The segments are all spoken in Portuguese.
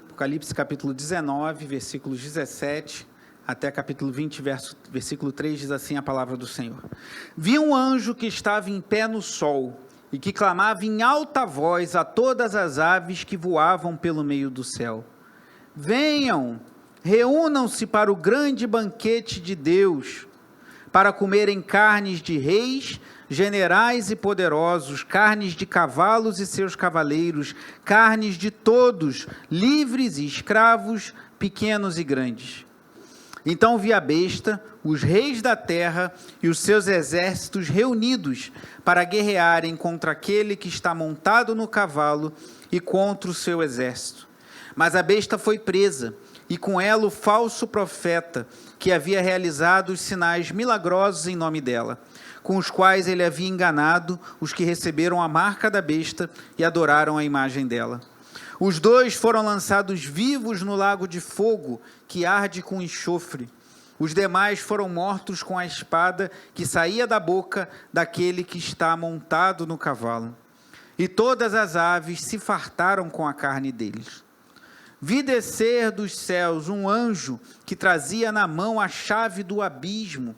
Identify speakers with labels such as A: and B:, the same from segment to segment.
A: Apocalipse capítulo 19, versículos 17 até capítulo 20, versículo 3, diz assim a palavra do Senhor. Vi um anjo que estava em pé no sol e que clamava em alta voz a todas as aves que voavam pelo meio do céu. Venham, reúnam-se para o grande banquete de Deus, para comerem carnes de reis, generais e poderosos, carnes de cavalos e seus cavaleiros, carnes de todos, livres e escravos, pequenos e grandes. Então vi a besta, os reis da terra e os seus exércitos reunidos para guerrearem contra aquele que está montado no cavalo e contra o seu exército. Mas a besta foi presa, e com ela o falso profeta, que havia realizado os sinais milagrosos em nome dela, com os quais ele havia enganado os que receberam a marca da besta e adoraram a imagem dela. Os dois foram lançados vivos no lago de fogo, que arde com enxofre. Os demais foram mortos com a espada que saía da boca daquele que está montado no cavalo. E todas as aves se fartaram com a carne deles. Vi descer dos céus um anjo que trazia na mão a chave do abismo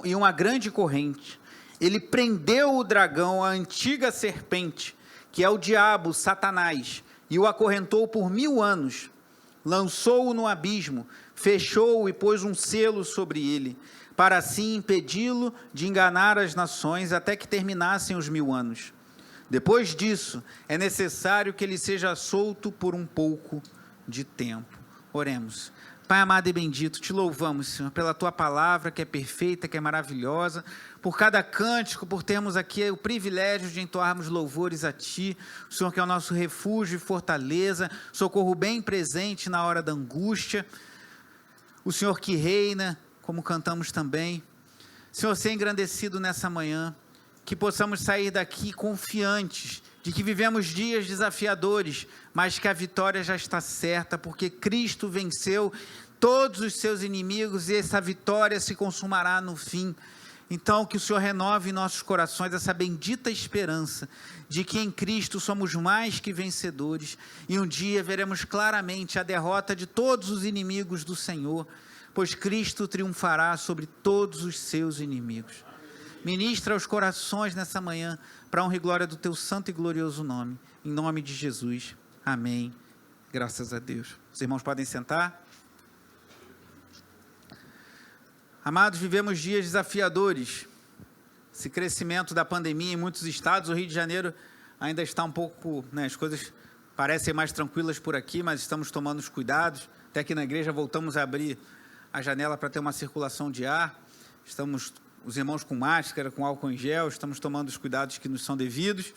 A: e uma grande corrente. Ele prendeu o dragão, a antiga serpente, que é o diabo, Satanás, e o acorrentou por 1000 anos. Lançou-o no abismo, fechou-o e pôs um selo sobre ele, para assim impedi-lo de enganar as nações até que terminassem os 1000 anos. Depois disso, é necessário que ele seja solto por um pouco de tempo. Oremos. Pai amado e bendito, te louvamos, Senhor, pela tua palavra que é perfeita, que é maravilhosa, por cada cântico, por termos aqui o privilégio de entoarmos louvores a ti, o Senhor que é o nosso refúgio e fortaleza, socorro bem presente na hora da angústia, o Senhor que reina, como cantamos também. Senhor, seja engrandecido nessa manhã, que possamos sair daqui confiantes de que vivemos dias desafiadores, mas que a vitória já está certa, porque Cristo venceu todos os seus inimigos e essa vitória se consumará no fim. Então, que o Senhor renove em nossos corações essa bendita esperança de que em Cristo somos mais que vencedores e um dia veremos claramente a derrota de todos os inimigos do Senhor, pois Cristo triunfará sobre todos os seus inimigos. Ministra os corações nessa manhã, para a honra e glória do teu santo e glorioso nome. Em nome de Jesus. Amém. Graças a Deus. Os irmãos podem sentar. Amados, vivemos dias desafiadores. Esse crescimento da pandemia em muitos estados, o Rio de Janeiro ainda está um pouco, as coisas parecem mais tranquilas por aqui, mas estamos tomando os cuidados. Até aqui na igreja voltamos a abrir a janela para ter uma circulação de ar. Estamos os irmãos com máscara, com álcool em gel, estamos tomando os cuidados que nos são devidos.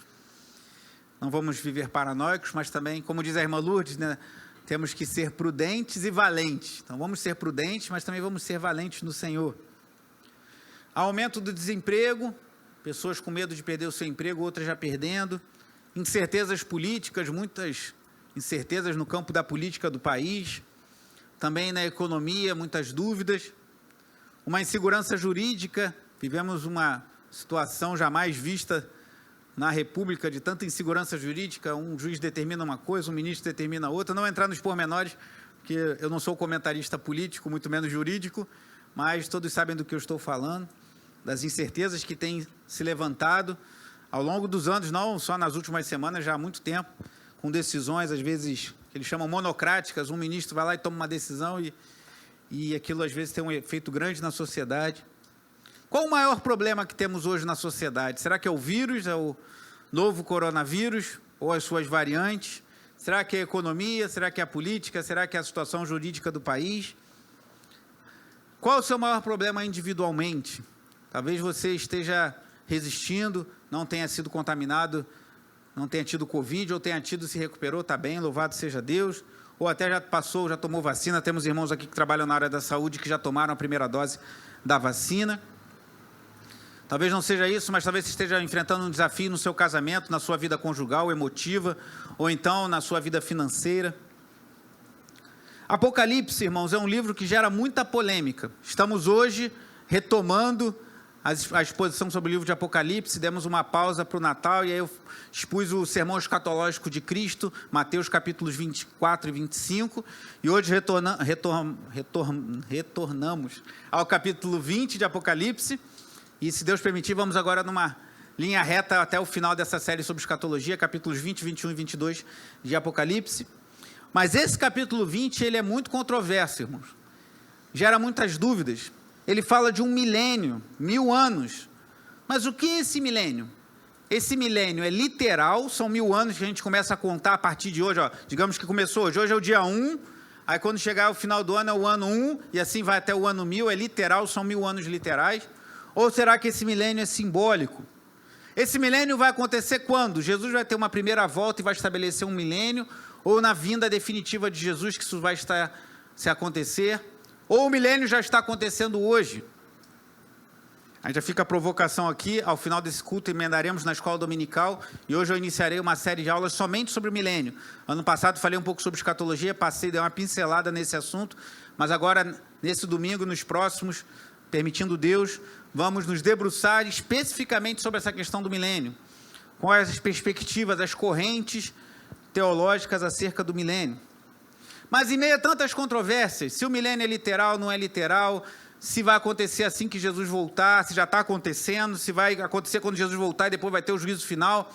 A: Não vamos viver paranoicos, mas também, como diz a irmã Lourdes, temos que ser prudentes e valentes. Então, vamos ser prudentes, mas também vamos ser valentes no Senhor. Há aumento do desemprego, pessoas com medo de perder o seu emprego, outras já perdendo. Incertezas políticas, muitas incertezas no campo da política do país. Também na economia, muitas dúvidas. Uma insegurança jurídica, vivemos uma situação jamais vista na República de tanta insegurança jurídica, um juiz determina uma coisa, um ministro determina outra, não entrar nos pormenores, porque eu não sou comentarista político, muito menos jurídico, mas todos sabem do que eu estou falando, das incertezas que têm se levantado ao longo dos anos, não só nas últimas semanas, já há muito tempo, com decisões, às vezes, que eles chamam monocráticas, um ministro vai lá e toma uma decisão e aquilo às vezes tem um efeito grande na sociedade. Qual o maior problema que temos hoje na sociedade? Será que é o vírus, é o novo coronavírus ou as suas variantes? Será que é a economia? Será que é a política? Será que é a situação jurídica do país? Qual o seu maior problema individualmente? Talvez você esteja resistindo, não tenha sido contaminado, não tenha tido Covid ou tenha tido, se recuperou, está bem, louvado seja Deus. Ou até já passou, já tomou vacina. Temos irmãos aqui que trabalham na área da saúde que já tomaram a primeira dose da vacina. Talvez não seja isso, mas talvez você esteja enfrentando um desafio no seu casamento, na sua vida conjugal, emotiva, ou então na sua vida financeira. Apocalipse, irmãos, é um livro que gera muita polêmica. Estamos hoje retomando a exposição sobre o livro de Apocalipse, demos uma pausa para o Natal, e aí eu expus o sermão escatológico de Cristo, Mateus capítulos 24 e 25, e hoje retornamos ao capítulo 20 de Apocalipse, e se Deus permitir, vamos agora numa linha reta até o final dessa série sobre escatologia, capítulos 20, 21 e 22 de Apocalipse. Mas esse capítulo 20, ele é muito controverso, irmãos, gera muitas dúvidas. Ele fala de um milênio, 1000 anos. Mas o que é esse milênio? Esse milênio é literal, são 1000 anos que a gente começa a contar a partir de hoje. Ó, digamos que começou hoje, hoje é o dia 1, aí quando chegar o final do ano é o ano 1, e assim vai até o ano 1000, é literal, são 1000 anos literais. Ou será que esse milênio é simbólico? Esse milênio vai acontecer quando? Jesus vai ter uma primeira volta e vai estabelecer um milênio, ou na vinda definitiva de Jesus que isso vai se acontecer? Ou o milênio já está acontecendo hoje? A gente já fica a provocação aqui, ao final desse culto emendaremos na escola dominical, e hoje eu iniciarei uma série de aulas somente sobre o milênio. Ano passado falei um pouco sobre escatologia, dei uma pincelada nesse assunto, mas agora, nesse domingo, nos próximos, permitindo Deus, vamos nos debruçar especificamente sobre essa questão do milênio, com as perspectivas, as correntes teológicas acerca do milênio. Mas em meio a tantas controvérsias, se o milênio é literal, não é literal, se vai acontecer assim que Jesus voltar, se já está acontecendo, se vai acontecer quando Jesus voltar e depois vai ter o juízo final.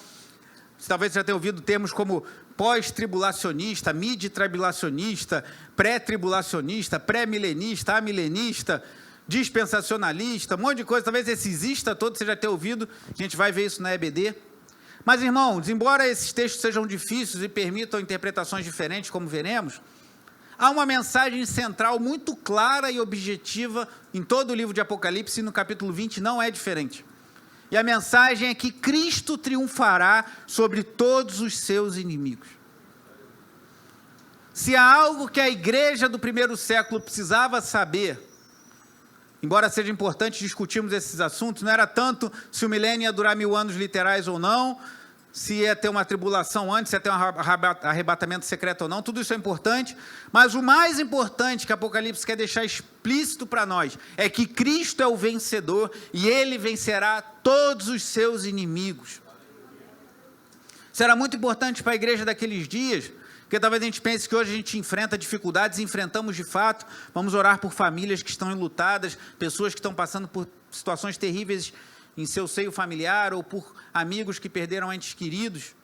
A: Talvez você já tenha ouvido termos como pós-tribulacionista, mid-tribulacionista, pré-tribulacionista, pré-milenista, amilenista, dispensacionalista, um monte de coisa. Talvez esse exista todo, você já tenha ouvido, a gente vai ver isso na EBD. Mas, irmãos, embora esses textos sejam difíceis e permitam interpretações diferentes, como veremos, há uma mensagem central muito clara e objetiva em todo o livro de Apocalipse, e no capítulo 20 não é diferente. E a mensagem é que Cristo triunfará sobre todos os seus inimigos. Se há algo que a igreja do primeiro século precisava saber, embora seja importante discutirmos esses assuntos, não era tanto se o milênio ia durar 1000 anos literais ou não, se ia ter uma tribulação antes, se ia ter um arrebatamento secreto ou não, tudo isso é importante, mas o mais importante que Apocalipse quer deixar explícito para nós, é que Cristo é o vencedor, e Ele vencerá todos os seus inimigos. Isso era muito importante para a igreja daqueles dias, porque talvez a gente pense que hoje a gente enfrenta dificuldades, e enfrentamos de fato. Vamos orar por famílias que estão enlutadas, pessoas que estão passando por situações terríveis em seu seio familiar, ou por amigos que perderam entes queridos.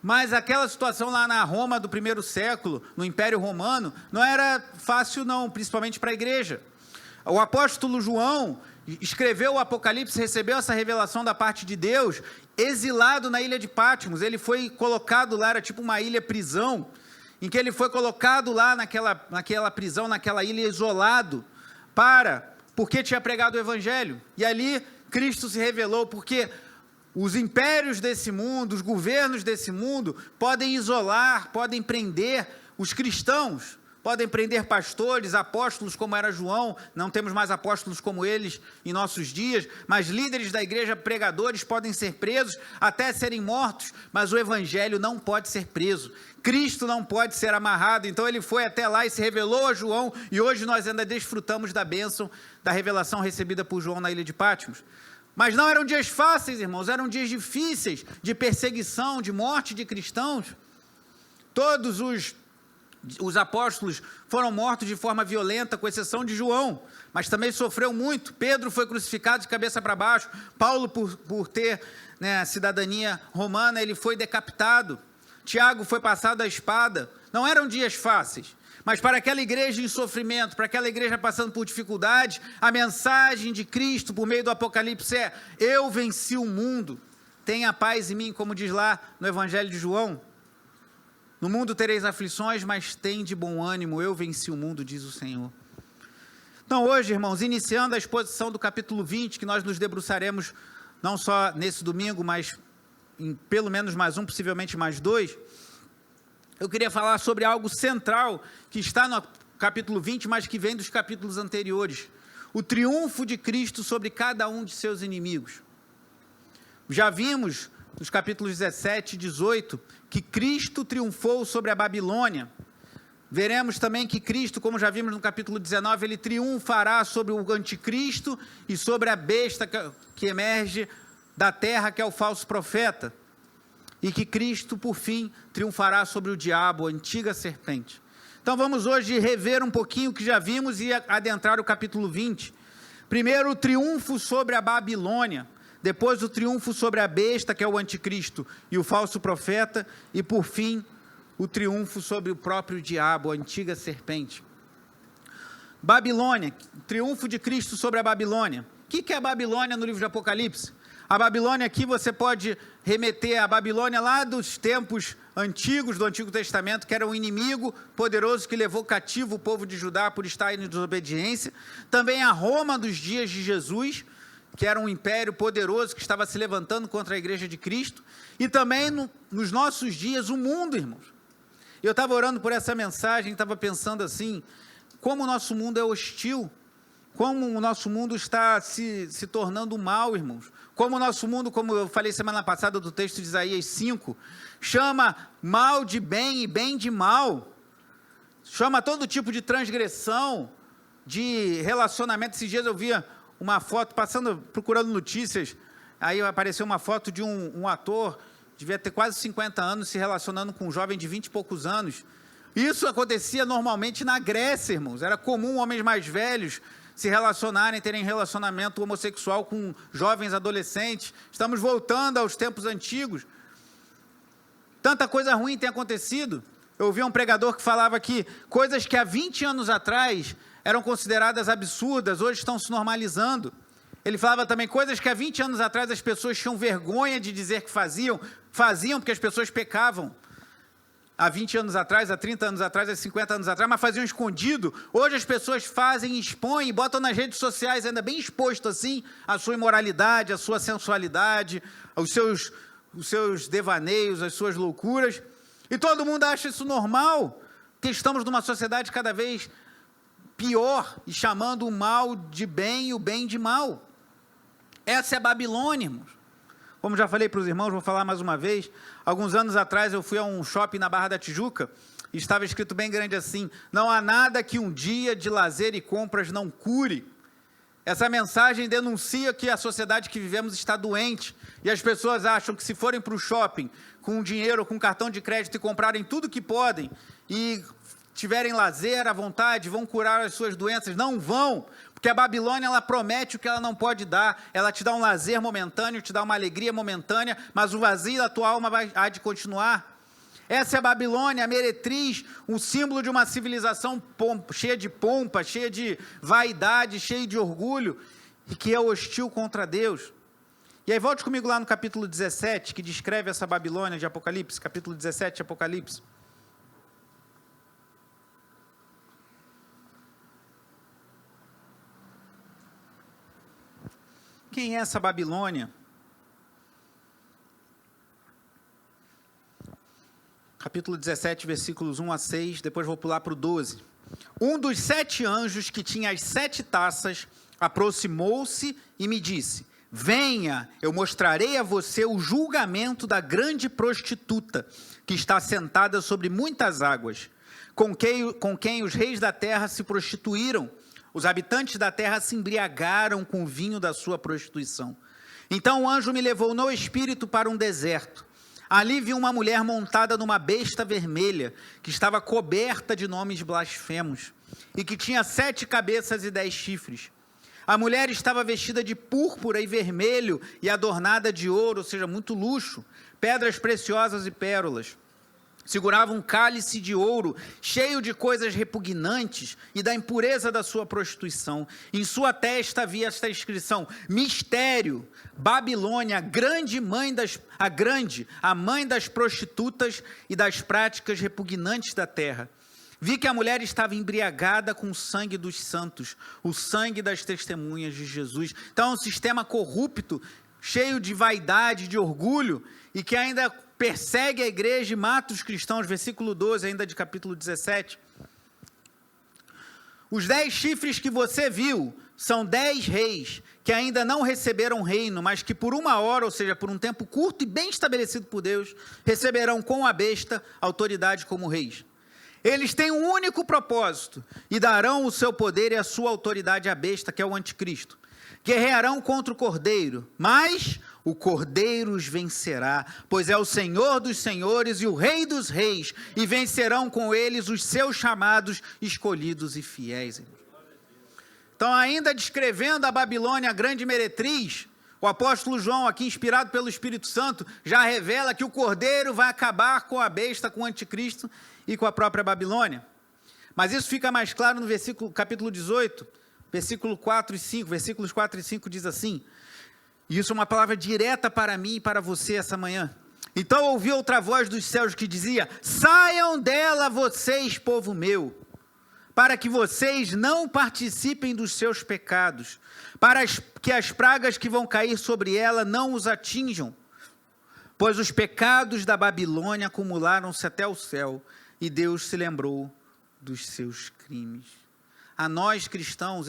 A: Mas aquela situação lá na Roma do primeiro século, no Império Romano, não era fácil não, principalmente para a igreja. O apóstolo João escreveu o Apocalipse, recebeu essa revelação da parte de Deus, exilado na ilha de Patmos. Ele foi colocado lá, era tipo uma ilha-prisão, em que ele foi colocado lá naquela prisão, naquela ilha, isolado, porque tinha pregado o evangelho. E ali Cristo se revelou, porque os impérios desse mundo, os governos desse mundo, podem isolar, podem prender os cristãos, podem prender pastores, apóstolos como era João. Não temos mais apóstolos como eles em nossos dias, mas líderes da igreja, pregadores, podem ser presos, até serem mortos, mas o evangelho não pode ser preso. Cristo não pode ser amarrado. Então ele foi até lá e se revelou a João, e hoje nós ainda desfrutamos da bênção da revelação recebida por João na ilha de Patmos. Mas não eram dias fáceis, irmãos, eram dias difíceis, de perseguição, de morte de cristãos. Todos os apóstolos foram mortos de forma violenta, com exceção de João, mas também sofreu muito. Pedro foi crucificado de cabeça para baixo. Paulo, por ter cidadania romana, ele foi decapitado. Tiago foi passado à espada. Não eram dias fáceis, mas para aquela igreja em sofrimento, para aquela igreja passando por dificuldades, a mensagem de Cristo por meio do Apocalipse é: eu venci o mundo, tenha paz em mim, como diz lá no Evangelho de João. No mundo tereis aflições, mas tende bom ânimo, eu venci o mundo, diz o Senhor. Então hoje, irmãos, iniciando a exposição do capítulo 20, que nós nos debruçaremos não só nesse domingo, mas em pelo menos mais um, possivelmente mais dois, eu queria falar sobre algo central que está no capítulo 20, mas que vem dos capítulos anteriores: o triunfo de Cristo sobre cada um de seus inimigos. Já vimos nos capítulos 17 e 18 que Cristo triunfou sobre a Babilônia, Veremos também que Cristo, como já vimos no capítulo 19, ele triunfará sobre o anticristo e sobre a besta que emerge da terra, que é o falso profeta. E que Cristo, por fim, triunfará sobre o diabo, a antiga serpente. Então vamos hoje rever um pouquinho o que já vimos e adentrar o capítulo 20. Primeiro, o triunfo sobre a Babilônia. Depois, o triunfo sobre a besta, que é o anticristo e o falso profeta. E, por fim, o triunfo sobre o próprio diabo, a antiga serpente. Babilônia, triunfo de Cristo sobre a Babilônia. O que é a Babilônia no livro de Apocalipse? A Babilônia aqui você pode remeter a Babilônia lá dos tempos antigos, do Antigo Testamento, que era um inimigo poderoso que levou cativo o povo de Judá por estar em desobediência. Também a Roma dos dias de Jesus, que era um império poderoso que estava se levantando contra a igreja de Cristo. E também nos nossos dias o mundo, irmãos. Eu estava orando por essa mensagem, estava pensando assim, como o nosso mundo é hostil, como o nosso mundo está se tornando mal, irmãos. Como o nosso mundo, como eu falei semana passada do texto de Isaías 5, chama mal de bem e bem de mal, chama todo tipo de transgressão, de relacionamento. Esses dias eu via uma foto, procurando notícias, aí apareceu uma foto de um ator, devia ter quase 50 anos, se relacionando com um jovem de 20 e poucos anos. Isso acontecia normalmente na Grécia, irmãos, era comum homens mais velhos se relacionarem, terem relacionamento homossexual com jovens adolescentes. Estamos voltando aos tempos antigos. Tanta coisa ruim tem acontecido. Eu ouvi um pregador que falava que coisas que há 20 anos atrás eram consideradas absurdas, hoje estão se normalizando. Ele falava também coisas que há 20 anos atrás as pessoas tinham vergonha de dizer que faziam porque as pessoas pecavam. Há 20 anos atrás, há 30 anos atrás, há 50 anos atrás, mas faziam escondido. Hoje as pessoas fazem, expõem, botam nas redes sociais, ainda bem exposto assim, a sua imoralidade, a sua sensualidade, os seus devaneios, as suas loucuras. E todo mundo acha isso normal, porque estamos numa sociedade cada vez pior e chamando o mal de bem e o bem de mal. Essa é a Babilônia, irmãos. Como já falei para os irmãos, vou falar mais uma vez. Alguns anos atrás eu fui a um shopping na Barra da Tijuca e estava escrito bem grande assim: não há nada que um dia de lazer e compras não cure. Essa mensagem denuncia que a sociedade que vivemos está doente e as pessoas acham que se forem para o shopping com dinheiro, com cartão de crédito e comprarem tudo que podem e tiverem lazer à vontade, vão curar as suas doenças. Não vão, porque a Babilônia, ela promete o que ela não pode dar. Ela te dá um lazer momentâneo, te dá uma alegria momentânea, mas o vazio da tua alma há de continuar. Essa é a Babilônia, a meretriz, um símbolo de uma civilização cheia de pompa, cheia de vaidade, cheia de orgulho, e que é hostil contra Deus. E aí volte comigo lá no capítulo 17, que descreve essa Babilônia de Apocalipse, capítulo 17 de Apocalipse. Quem é essa Babilônia? Capítulo 17, versículos 1 a 6, depois vou pular para o 12. Um dos 7 anjos que tinha as 7 taças aproximou-se e me disse: venha, eu mostrarei a você o julgamento da grande prostituta, que está sentada sobre muitas águas, com quem os reis da terra se prostituíram. Os habitantes da terra se embriagaram com o vinho da sua prostituição. Então o anjo me levou no espírito para um deserto. Ali vi uma mulher montada numa besta vermelha, que estava coberta de nomes blasfemos, e que tinha 7 cabeças e 10 chifres. A mulher estava vestida de púrpura e vermelho, e adornada de ouro, ou seja, muito luxo, pedras preciosas e pérolas. Segurava um cálice de ouro, cheio de coisas repugnantes e da impureza da sua prostituição. Em sua testa havia esta inscrição: mistério, Babilônia, a mãe das prostitutas e das práticas repugnantes da terra. Vi que a mulher estava embriagada com o sangue dos santos, o sangue das testemunhas de Jesus. Então é um sistema corrupto, cheio de vaidade, de orgulho, e que ainda persegue a igreja e mata os cristãos, versículo 12, ainda de capítulo 17. Os 10 chifres que você viu são 10 reis que ainda não receberam reino, mas que por uma hora, ou seja, por um tempo curto e bem estabelecido por Deus, receberão com a besta autoridade como reis. Eles têm um único propósito, e darão o seu poder e a sua autoridade à besta, que é o anticristo. Guerrearão contra o cordeiro, mas o cordeiro os vencerá, pois é o Senhor dos senhores e o Rei dos reis, e vencerão com eles os seus chamados, escolhidos e fiéis. Então, ainda descrevendo a Babilônia, a grande meretriz, o apóstolo João, aqui inspirado pelo Espírito Santo, já revela que o cordeiro vai acabar com a besta, com o anticristo e com a própria Babilônia. Mas isso fica mais claro no capítulo 18, versículo 4 e 5. Versículos 4 e 5 diz assim, e isso é uma palavra direta para mim e para você essa manhã. Então ouvi outra voz dos céus que dizia, saiam dela vocês, povo meu, para que vocês não participem dos seus pecados, para que as pragas que vão cair sobre ela não os atinjam, pois os pecados da Babilônia acumularam-se até o céu, e Deus se lembrou dos seus crimes. A nós cristãos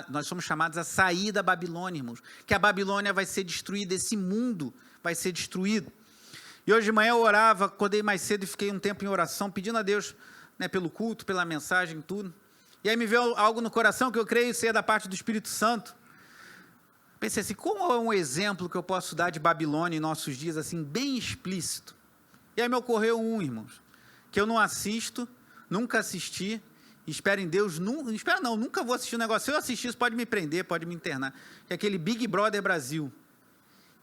A: nós somos chamados a sair da Babilônia, irmãos, que a Babilônia vai ser destruída, esse mundo vai ser destruído. E hoje de manhã eu orava, acordei mais cedo e fiquei um tempo em oração, pedindo a Deus, né, pelo culto, pela mensagem, tudo. E aí me veio algo no coração que eu creio ser da parte do Espírito Santo. Pensei assim, como é um exemplo que eu posso dar de Babilônia em nossos dias, assim, bem explícito? E aí me ocorreu irmãos, que eu não assisto, nunca assisti, espero em Deus, nunca vou assistir um negócio. Se eu assistir isso, pode me prender, pode me internar. Que é aquele Big Brother Brasil.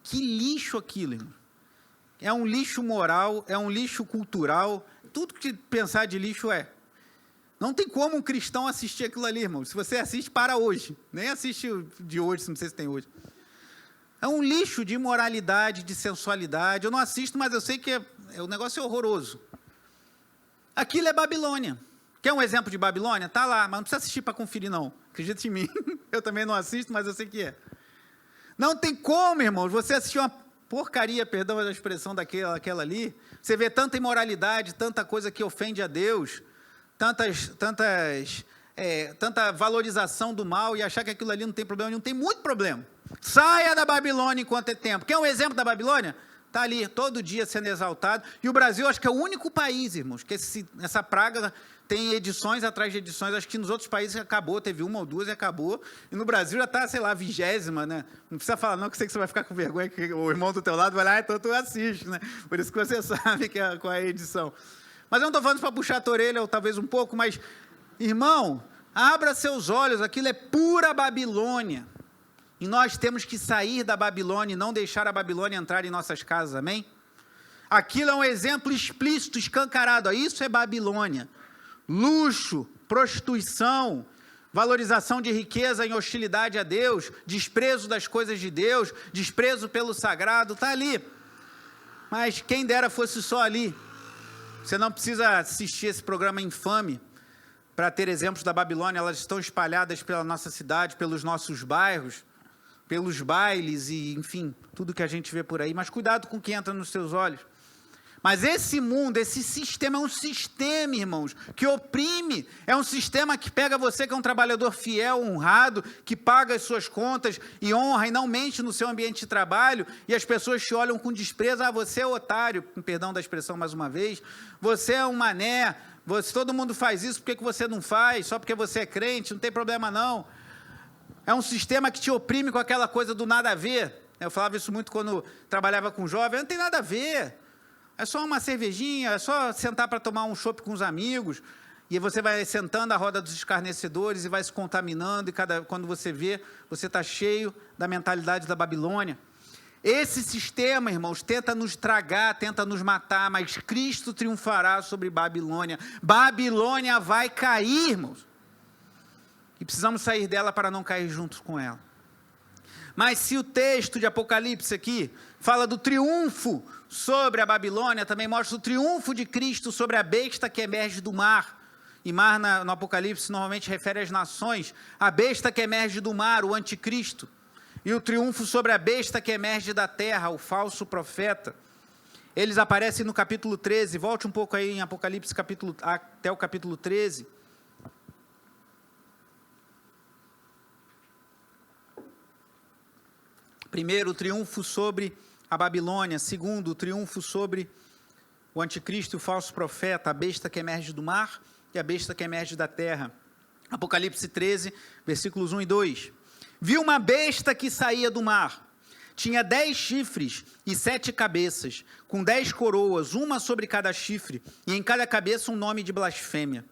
A: Que lixo aquilo, irmão. É um lixo moral, é um lixo cultural, tudo que pensar de lixo é. Não tem como um cristão assistir aquilo ali, irmão. Se você assiste, para hoje. Nem assiste de hoje, não sei se tem hoje. É um lixo de imoralidade, de sensualidade. Eu não assisto, mas eu sei que o negócio é horroroso. Aquilo é Babilônia. Quer um exemplo de Babilônia? Está lá, mas não precisa assistir para conferir, não. Acredita em mim. Eu também não assisto, mas eu sei que é. Não tem como, irmãos, você assistir uma porcaria, perdão a expressão daquela ali. Você vê tanta imoralidade, tanta coisa que ofende a Deus, tanta valorização do mal e achar que aquilo ali não tem problema nenhum. Tem muito problema. Saia da Babilônia enquanto é tempo. Quer um exemplo da Babilônia? Está ali todo dia sendo exaltado. E o Brasil, acho que é o único país, irmãos, que essa praga tem edições atrás de edições. Acho que nos outros países acabou, teve uma ou duas e acabou. E no Brasil já está, sei lá, 20ª, né? Não precisa falar não, que sei que você vai ficar com vergonha, que o irmão do teu lado vai lá, então tu assiste, né? Por isso que você sabe qual é a edição. Mas eu não estou falando para puxar a tua orelha, ou talvez um pouco, mas, irmão, abra seus olhos, aquilo é pura Babilônia. E nós temos que sair da Babilônia e não deixar a Babilônia entrar em nossas casas, amém? Aquilo é um exemplo explícito, escancarado. Isso é Babilônia. Luxo, prostituição, valorização de riqueza em hostilidade a Deus, desprezo das coisas de Deus, desprezo pelo sagrado, está ali. Mas quem dera fosse só ali. Você não precisa assistir esse programa infame para ter exemplos da Babilônia. Elas estão espalhadas pela nossa cidade, pelos nossos bairros, pelos bailes e, enfim, tudo que a gente vê por aí. Mas cuidado com o que entra nos seus olhos. Mas esse mundo, esse sistema é um sistema, irmãos, que oprime. É um sistema que pega você, que é um trabalhador fiel, honrado, que paga as suas contas e honra e não mente no seu ambiente de trabalho, e as pessoas te olham com desprezo. Ah, você é otário, com perdão da expressão mais uma vez. Você é um mané. Todo mundo faz isso, por que você não faz? Só porque você é crente, não tem problema não. É um sistema que te oprime com aquela coisa do nada a ver. Eu falava isso muito quando trabalhava com jovem. Não tem nada a ver. É só uma cervejinha, é só sentar para tomar um chopp com os amigos. E você vai sentando à roda dos escarnecedores e vai se contaminando. E quando você vê, você está cheio da mentalidade da Babilônia. Esse sistema, irmãos, tenta nos tragar, tenta nos matar, mas Cristo triunfará sobre Babilônia. Babilônia vai cair, irmãos. E precisamos sair dela para não cair juntos com ela. Mas se o texto de Apocalipse aqui fala do triunfo sobre a Babilônia, também mostra o triunfo de Cristo sobre a besta que emerge do mar. E mar no Apocalipse normalmente refere às nações. A besta que emerge do mar, o anticristo. E o triunfo sobre a besta que emerge da terra, o falso profeta. Eles aparecem no capítulo 13. Volte um pouco aí em Apocalipse até o capítulo 13. Primeiro, o triunfo sobre a Babilônia. Segundo, o triunfo sobre o anticristo e o falso profeta, a besta que emerge do mar e a besta que emerge da terra. Apocalipse 13, versículos 1 e 2. Vi uma besta que saía do mar. Tinha 10 chifres e 7 cabeças, com 10 coroas, uma sobre cada chifre, e em cada cabeça um nome de blasfêmia.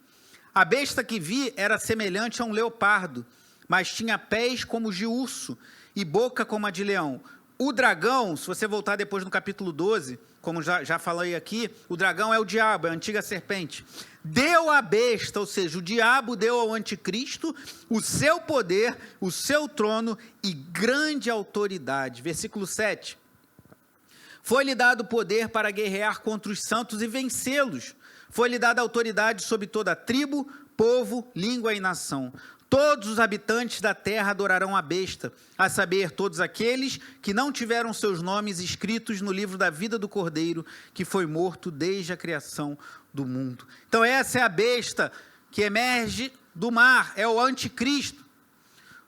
A: A besta que vi era semelhante a um leopardo, mas tinha pés como os de urso e boca como a de leão. O dragão, se você voltar depois no capítulo 12, como já falei aqui, o dragão é o diabo, é a antiga serpente. Deu à besta, ou seja, o diabo deu ao anticristo o seu poder, o seu trono e grande autoridade. Versículo 7. Foi-lhe dado poder para guerrear contra os santos e vencê-los. Foi-lhe dada autoridade sobre toda tribo, povo, língua e nação. Todos os habitantes da terra adorarão a besta, a saber, todos aqueles que não tiveram seus nomes escritos no livro da vida do Cordeiro, que foi morto desde a criação do mundo. Então essa é a besta que emerge do mar, é o anticristo.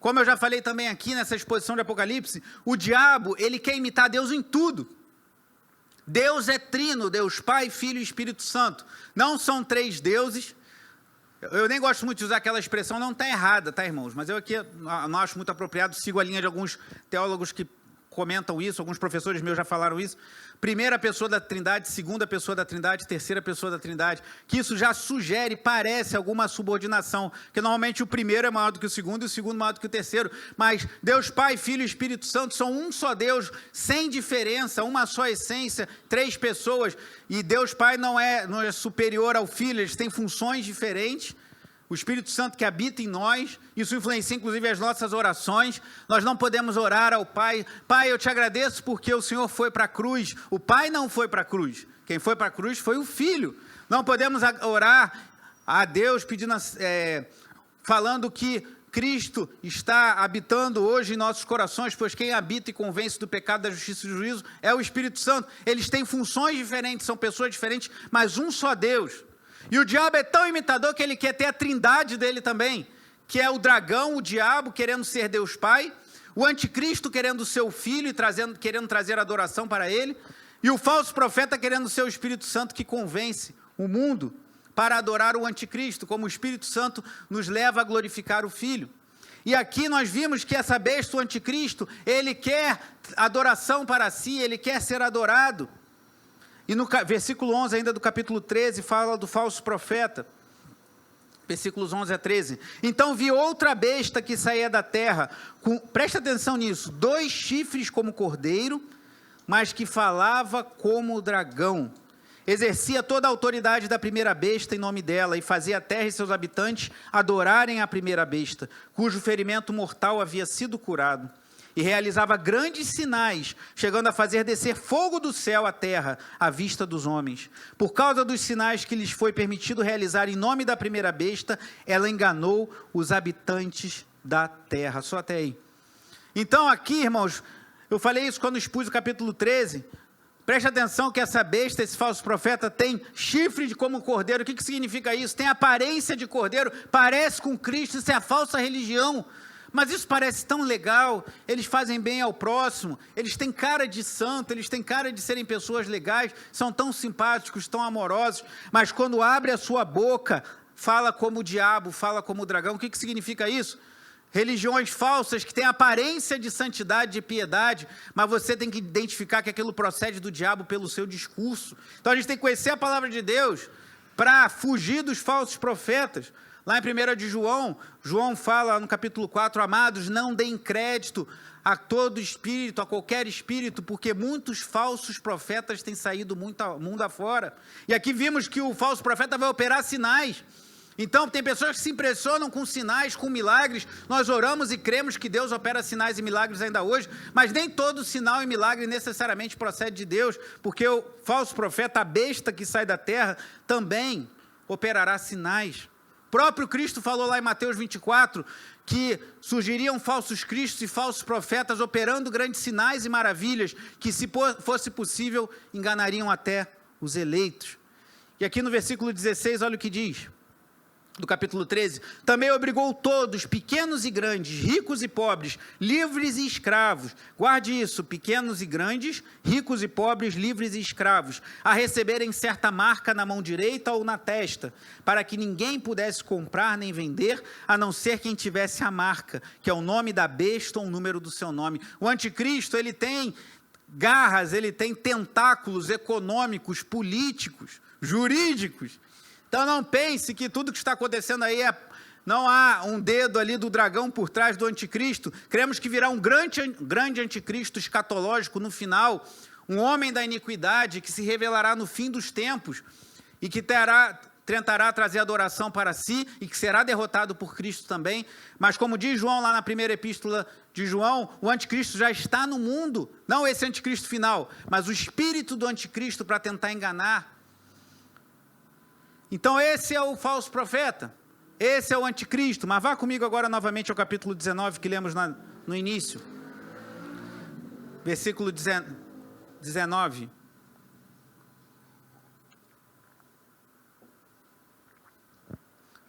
A: Como eu já falei também aqui nessa exposição de Apocalipse, o diabo, ele quer imitar Deus em tudo. Deus é trino, Deus Pai, Filho e Espírito Santo. Não são 3 deuses. Eu nem gosto muito de usar aquela expressão, não está errada, tá, irmãos? Mas eu aqui não acho muito apropriado, sigo a linha de alguns teólogos que comentam isso, alguns professores meus já falaram isso. Primeira pessoa da Trindade, segunda pessoa da Trindade, terceira pessoa da Trindade, que isso já sugere, parece alguma subordinação, porque normalmente o primeiro é maior do que o segundo e o segundo maior do que o terceiro, mas Deus Pai, Filho e Espírito Santo são um só Deus, sem diferença, uma só essência, 3 pessoas, e Deus Pai não é superior ao Filho, eles têm funções diferentes. O Espírito Santo que habita em nós, isso influencia inclusive as nossas orações. Nós não podemos orar ao Pai. Pai, eu te agradeço porque o Senhor foi para a cruz. O Pai não foi para a cruz. Quem foi para a cruz foi o Filho. Não podemos orar a Deus pedindo, falando que Cristo está habitando hoje em nossos corações, pois quem habita e convence do pecado, da justiça e do juízo é o Espírito Santo. Eles têm funções diferentes, são pessoas diferentes, mas um só Deus. E o diabo é tão imitador que ele quer ter a trindade dele também, que é o dragão, o diabo querendo ser Deus Pai, o anticristo querendo ser o Filho e querendo trazer adoração para ele, e o falso profeta querendo ser o Espírito Santo que convence o mundo para adorar o anticristo, como o Espírito Santo nos leva a glorificar o Filho. E aqui nós vimos que essa besta, o anticristo, ele quer adoração para si, ele quer ser adorado. E no versículo 11 ainda do capítulo 13, fala do falso profeta. Versículos 11 a 13. Então vi outra besta que saía da terra, presta atenção nisso, 2 chifres como cordeiro, mas que falava como dragão. Exercia toda a autoridade da primeira besta em nome dela, e fazia a terra e seus habitantes adorarem a primeira besta, cujo ferimento mortal havia sido curado. E realizava grandes sinais, chegando a fazer descer fogo do céu à terra, à vista dos homens. Por causa dos sinais que lhes foi permitido realizar em nome da primeira besta, ela enganou os habitantes da terra. Só até aí. Então aqui, irmãos, eu falei isso quando expus o capítulo 13, preste atenção que essa besta, esse falso profeta, tem chifre como cordeiro. O que significa isso? Tem aparência de cordeiro, parece com Cristo, isso é a falsa religião. Mas isso parece tão legal, eles fazem bem ao próximo, eles têm cara de santo, eles têm cara de serem pessoas legais, são tão simpáticos, tão amorosos, mas quando abre a sua boca, fala como o diabo, fala como o dragão. O que significa isso? Religiões falsas que têm aparência de santidade, de piedade, mas você tem que identificar que aquilo procede do diabo pelo seu discurso. Então a gente tem que conhecer a palavra de Deus para fugir dos falsos profetas. Lá em 1 de João, João fala no capítulo 4, amados, não deem crédito a todo espírito, a qualquer espírito, porque muitos falsos profetas têm saído mundo afora. E aqui vimos que o falso profeta vai operar sinais. Então, tem pessoas que se impressionam com sinais, com milagres. Nós oramos e cremos que Deus opera sinais e milagres ainda hoje, mas nem todo sinal e milagre necessariamente procede de Deus, porque o falso profeta, a besta que sai da terra, também operará sinais. O próprio Cristo falou lá em Mateus 24, que surgiriam falsos cristos e falsos profetas operando grandes sinais e maravilhas, que se fosse possível, enganariam até os eleitos. E aqui no versículo 16, olha o que diz. do capítulo 13, também obrigou todos, pequenos e grandes, ricos e pobres, livres e escravos, guarde isso, pequenos e grandes, ricos e pobres, livres e escravos, a receberem certa marca na mão direita ou na testa, para que ninguém pudesse comprar nem vender, a não ser quem tivesse a marca, que é o nome da besta ou o número do seu nome. O anticristo, ele tem garras, ele tem tentáculos econômicos, políticos, jurídicos. Então não pense que tudo que está acontecendo aí não há um dedo ali do dragão por trás do anticristo. Cremos que virá um grande anticristo escatológico no final, um homem da iniquidade que se revelará no fim dos tempos e que tentará trazer adoração para si e que será derrotado por Cristo também. Mas como diz João lá na primeira epístola de João, o anticristo já está no mundo, não esse anticristo final, mas o espírito do anticristo para tentar enganar. Então esse é o falso profeta, esse é o anticristo. Mas vá comigo agora novamente ao capítulo 19 que lemos no início. Versículo 19.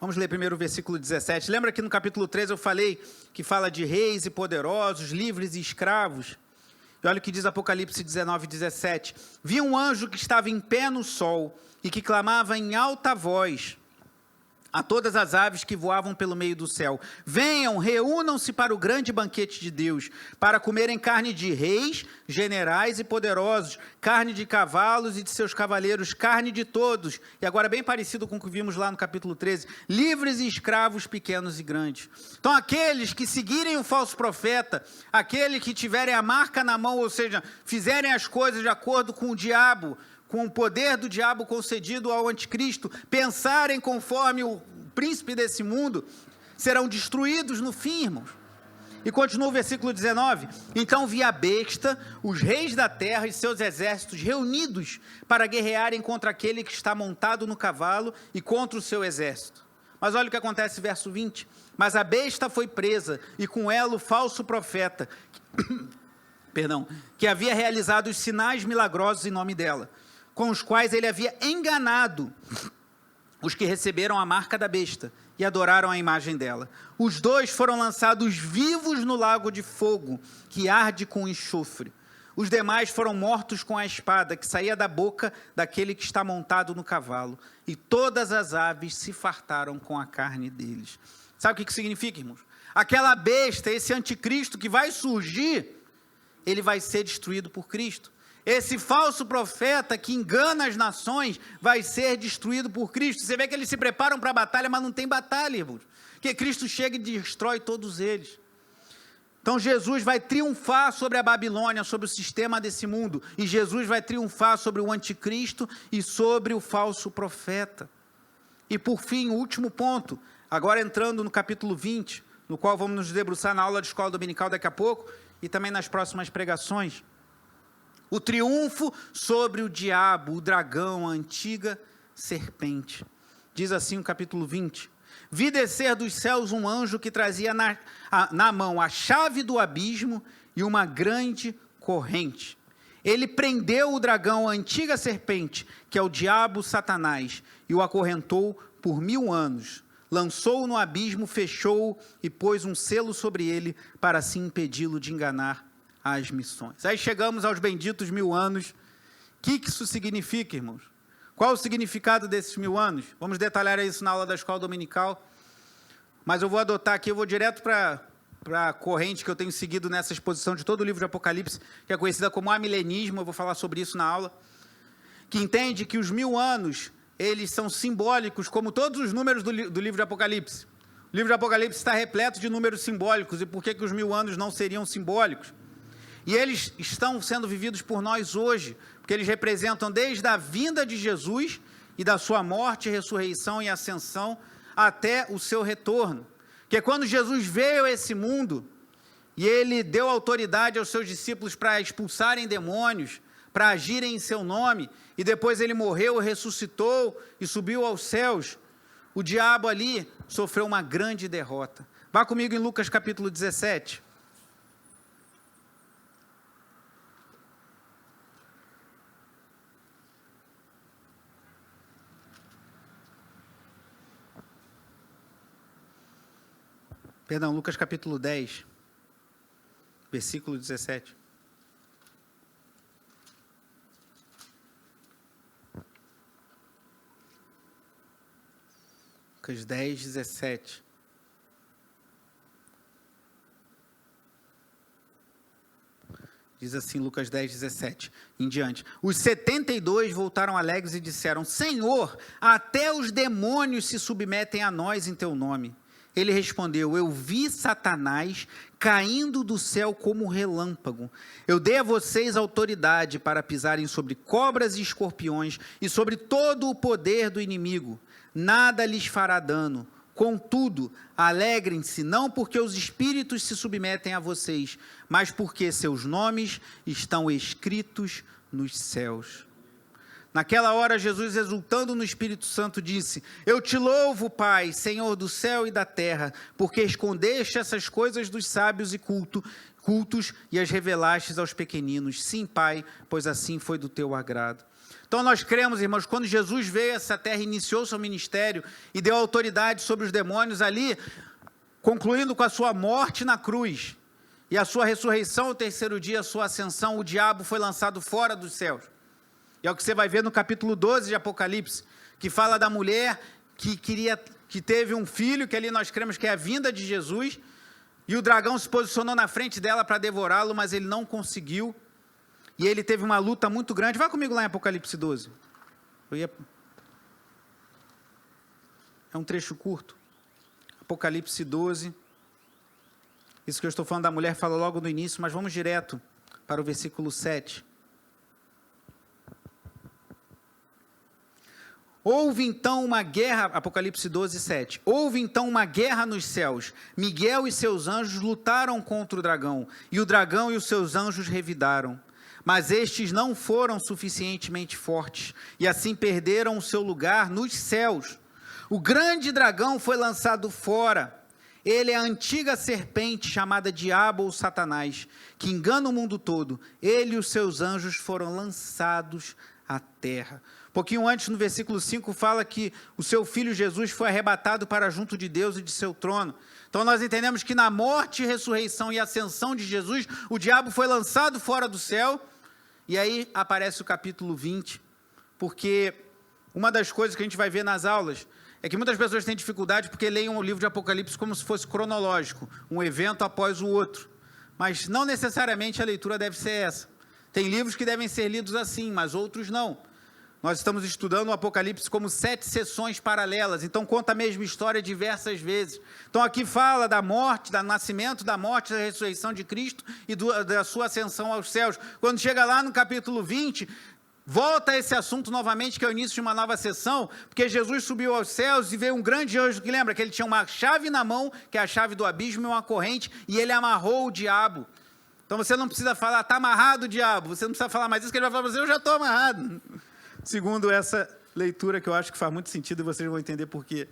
A: Vamos ler primeiro o versículo 17. Lembra que no capítulo 13 eu falei que fala de reis e poderosos, livres e escravos? E olha o que diz Apocalipse 19, 17. Vi um anjo que estava em pé no sol e que clamava em alta voz a todas as aves que voavam pelo meio do céu: venham, reúnam-se para o grande banquete de Deus, para comerem carne de reis, generais e poderosos, carne de cavalos e de seus cavaleiros, carne de todos. E agora bem parecido com o que vimos lá no capítulo 13, livres e escravos, pequenos e grandes. Então aqueles que seguirem o falso profeta, aqueles que tiverem a marca na mão, ou seja, fizerem as coisas de acordo com o diabo, com o poder do diabo concedido ao anticristo, pensarem conforme o príncipe desse mundo, serão destruídos no fim, irmãos. E continua o versículo 19. Então vi a besta, os reis da terra e seus exércitos reunidos para guerrearem contra aquele que está montado no cavalo e contra o seu exército. Mas olha o que acontece, verso 20. Mas a besta foi presa e com ela o falso profeta, que havia realizado os sinais milagrosos em nome dela, com os quais ele havia enganado os que receberam a marca da besta e adoraram a imagem dela. Os dois foram lançados vivos no lago de fogo, que arde com enxofre. Os demais foram mortos com a espada que saía da boca daquele que está montado no cavalo. E todas as aves se fartaram com a carne deles. Sabe o que significa, irmãos? Aquela besta, esse anticristo que vai surgir, ele vai ser destruído por Cristo. Esse falso profeta que engana as nações vai ser destruído por Cristo. Você vê que eles se preparam para a batalha, mas não tem batalha, irmãos. Porque Cristo chega e destrói todos eles. Então Jesus vai triunfar sobre a Babilônia, sobre o sistema desse mundo. E Jesus vai triunfar sobre o anticristo e sobre o falso profeta. E por fim, o último ponto, agora entrando no capítulo 20, no qual vamos nos debruçar na aula de escola dominical daqui a pouco, e também nas próximas pregações. O triunfo sobre o diabo, o dragão, a antiga serpente. Diz assim o capítulo 20. Vi descer dos céus um anjo que trazia na mão a chave do abismo e uma grande corrente. Ele prendeu o dragão, a antiga serpente, que é o diabo Satanás, e o acorrentou por 1000 anos. Lançou-o no abismo, fechou-o e pôs um selo sobre ele para assim impedi-lo de enganar as missões. Aí chegamos aos benditos 1000 anos. O que isso significa, irmãos? Qual o significado desses 1000 anos? Vamos detalhar isso na aula da escola dominical. Mas eu vou adotar aqui, eu vou direto para a corrente que eu tenho seguido nessa exposição de todo o livro de Apocalipse, que é conhecida como amilenismo. Eu vou falar sobre isso na aula. Que entende que os 1000 anos, eles são simbólicos, como todos os números do livro de Apocalipse. O livro de Apocalipse está repleto de números simbólicos. E por que os 1000 anos não seriam simbólicos? E eles estão sendo vividos por nós hoje, porque eles representam desde a vinda de Jesus e da sua morte, ressurreição e ascensão até o seu retorno. Que é quando Jesus veio a esse mundo e ele deu autoridade aos seus discípulos para expulsarem demônios, para agirem em seu nome, e depois ele morreu, ressuscitou e subiu aos céus. O diabo ali sofreu uma grande derrota. Vá comigo em Lucas capítulo 17. Perdão, Lucas capítulo 10, versículo 17. Lucas 10, 17. Diz assim, Lucas 10, 17 em diante. Os 72 voltaram alegres e disseram: Senhor, até os demônios se submetem a nós em teu nome. Ele respondeu: eu vi Satanás caindo do céu como relâmpago. Eu dei a vocês autoridade para pisarem sobre cobras e escorpiões e sobre todo o poder do inimigo. Nada lhes fará dano. Contudo, alegrem-se, não porque os espíritos se submetem a vocês, mas porque seus nomes estão escritos nos céus. Naquela hora, Jesus, exultando no Espírito Santo, disse: eu te louvo, Pai, Senhor do céu e da terra, porque escondeste essas coisas dos sábios e cultos e as revelaste aos pequeninos. Sim, Pai, pois assim foi do teu agrado. Então nós cremos, irmãos, quando Jesus veio a essa terra, iniciou seu ministério e deu autoridade sobre os demônios ali, concluindo com a sua morte na cruz e a sua ressurreição ao terceiro dia, a sua ascensão, o diabo foi lançado fora dos céus. E é o que você vai ver no capítulo 12 de Apocalipse, que fala da mulher que teve um filho, que ali nós cremos que é a vinda de Jesus, e o dragão se posicionou na frente dela para devorá-lo, mas ele não conseguiu. E ele teve uma luta muito grande. Vai comigo lá em Apocalipse 12. É um trecho curto. Apocalipse 12. Isso que eu estou falando da mulher fala logo no início, mas vamos direto para o versículo 7. Houve então uma guerra, Apocalipse 12, 7. Houve então uma guerra nos céus. Miguel e seus anjos lutaram contra o dragão, e o dragão e os seus anjos revidaram. Mas estes não foram suficientemente fortes, e assim perderam o seu lugar nos céus. O grande dragão foi lançado fora. Ele é a antiga serpente chamada Diabo ou Satanás, que engana o mundo todo. Ele e os seus anjos foram lançados à terra. Um pouquinho antes, no versículo 5, fala que o seu filho Jesus foi arrebatado para junto de Deus e de seu trono. Então nós entendemos que na morte, ressurreição e ascensão de Jesus, o diabo foi lançado fora do céu. E aí aparece o capítulo 20, porque uma das coisas que a gente vai ver nas aulas é que muitas pessoas têm dificuldade porque leem o livro de Apocalipse como se fosse cronológico, um evento após o outro. Mas não necessariamente a leitura deve ser essa. Tem livros que devem ser lidos assim, mas outros não. Nós estamos estudando o Apocalipse como 7 sessões paralelas, então conta a mesma história diversas vezes. Então aqui fala da morte, do nascimento, da morte, da ressurreição de Cristo e da sua ascensão aos céus. Quando chega lá no capítulo 20, volta a esse assunto novamente, que é o início de uma nova sessão, porque Jesus subiu aos céus e veio um grande anjo, que lembra que ele tinha uma chave na mão, que é a chave do abismo e uma corrente, e ele amarrou o diabo. Então você não precisa falar, está amarrado o diabo, você não precisa falar mais isso, que ele vai falar para você, eu já estou amarrado. Segundo essa leitura, que eu acho que faz muito sentido, e vocês vão entender por quê.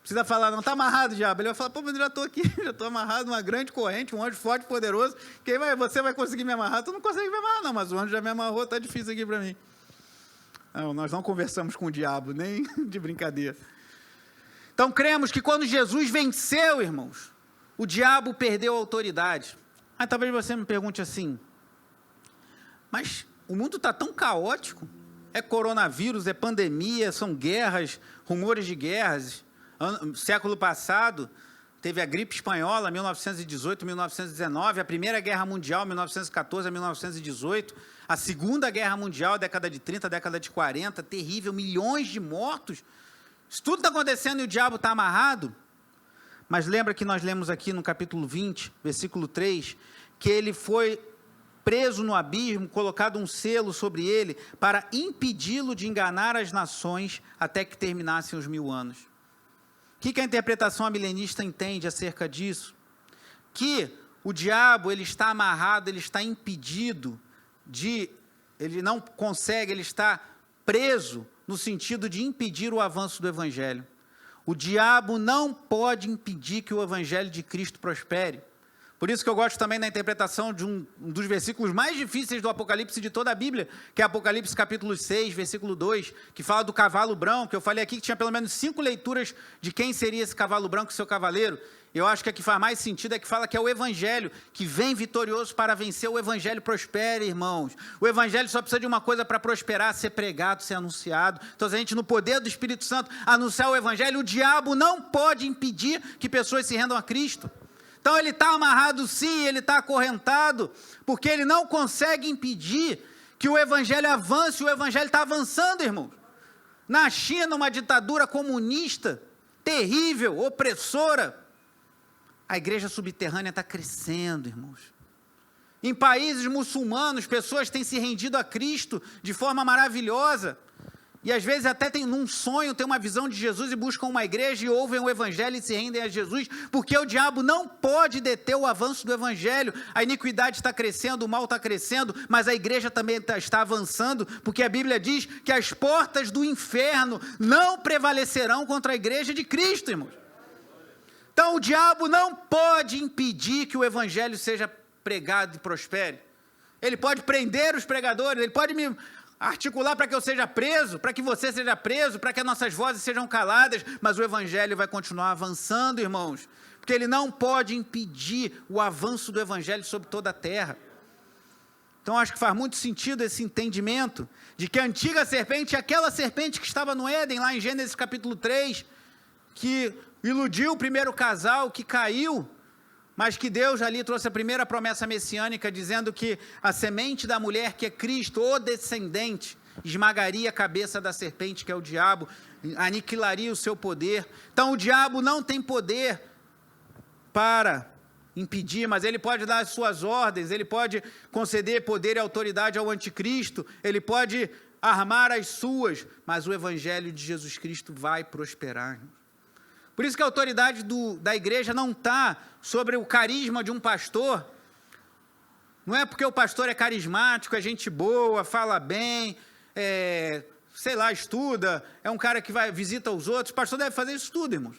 A: Precisa falar, não, está amarrado, diabo. Ele vai falar, pô, mas eu já estou aqui, já estou amarrado numa grande corrente, um anjo forte e poderoso. Você vai conseguir me amarrar? Tu não consegue me amarrar, não, mas o anjo já me amarrou, está difícil aqui para mim. Não, nós não conversamos com o diabo, nem de brincadeira. Então, cremos que quando Jesus venceu, irmãos, o diabo perdeu a autoridade. Aí talvez você me pergunte assim, mas o mundo está tão caótico, é coronavírus, é pandemia, são guerras, rumores de guerras. Século passado, teve a gripe espanhola, 1918, 1919, a Primeira Guerra Mundial, 1914 a 1918, a Segunda Guerra Mundial, década de 30, década de 40, terrível, milhões de mortos. Isso tudo está acontecendo e o diabo está amarrado. Mas lembra que nós lemos aqui no capítulo 20, versículo 3, que ele foi preso no abismo, colocado um selo sobre ele, para impedi-lo de enganar as nações até que terminassem os 1000 anos. O que a interpretação amilenista entende acerca disso? Que o diabo, ele está amarrado, ele está impedido ele não consegue, ele está preso no sentido de impedir o avanço do evangelho. O diabo não pode impedir que o evangelho de Cristo prospere. Por isso que eu gosto também da interpretação de um dos versículos mais difíceis do Apocalipse de toda a Bíblia, que é Apocalipse capítulo 6, versículo 2, que fala do cavalo branco. Eu falei aqui que tinha pelo menos 5 leituras de quem seria esse cavalo branco e seu cavaleiro. Eu acho que a que faz mais sentido é que fala que é o Evangelho, que vem vitorioso para vencer. O Evangelho prospera, irmãos. O Evangelho só precisa de uma coisa para prosperar: ser pregado, ser anunciado. Então, se a gente, no poder do Espírito Santo, anunciar o Evangelho, o diabo não pode impedir que pessoas se rendam a Cristo. Então, ele está amarrado sim, ele está acorrentado, porque ele não consegue impedir que o Evangelho avance. O Evangelho está avançando, irmãos. Na China, uma ditadura comunista, terrível, opressora, a igreja subterrânea está crescendo, irmãos. Em países muçulmanos, pessoas têm se rendido a Cristo de forma maravilhosa. E às vezes até tem num sonho, tem uma visão de Jesus e buscam uma igreja e ouvem o Evangelho e se rendem a Jesus, porque o diabo não pode deter o avanço do Evangelho. A iniquidade está crescendo, o mal está crescendo, mas a igreja também está avançando, porque a Bíblia diz que as portas do inferno não prevalecerão contra a igreja de Cristo, irmãos. Então o diabo não pode impedir que o Evangelho seja pregado e prospere. Ele pode prender os pregadores, ele pode me articular para que eu seja preso, para que você seja preso, para que as nossas vozes sejam caladas, mas o Evangelho vai continuar avançando, irmãos, porque ele não pode impedir o avanço do Evangelho sobre toda a terra. Então acho que faz muito sentido esse entendimento de que a antiga serpente, aquela serpente que estava no Éden, lá em Gênesis capítulo 3, que iludiu o primeiro casal, que caiu, mas que Deus ali trouxe a primeira promessa messiânica, dizendo que a semente da mulher, que é Cristo, o descendente, esmagaria a cabeça da serpente, que é o diabo, aniquilaria o seu poder. Então o diabo não tem poder para impedir, mas ele pode dar as suas ordens, ele pode conceder poder e autoridade ao anticristo, ele pode armar as suas, mas o Evangelho de Jesus Cristo vai prosperar. Por isso que a autoridade da igreja não está sobre o carisma de um pastor. Não é porque o pastor é carismático, é gente boa, fala bem, sei lá, estuda, é um cara que visita os outros. O pastor deve fazer isso tudo, irmãos.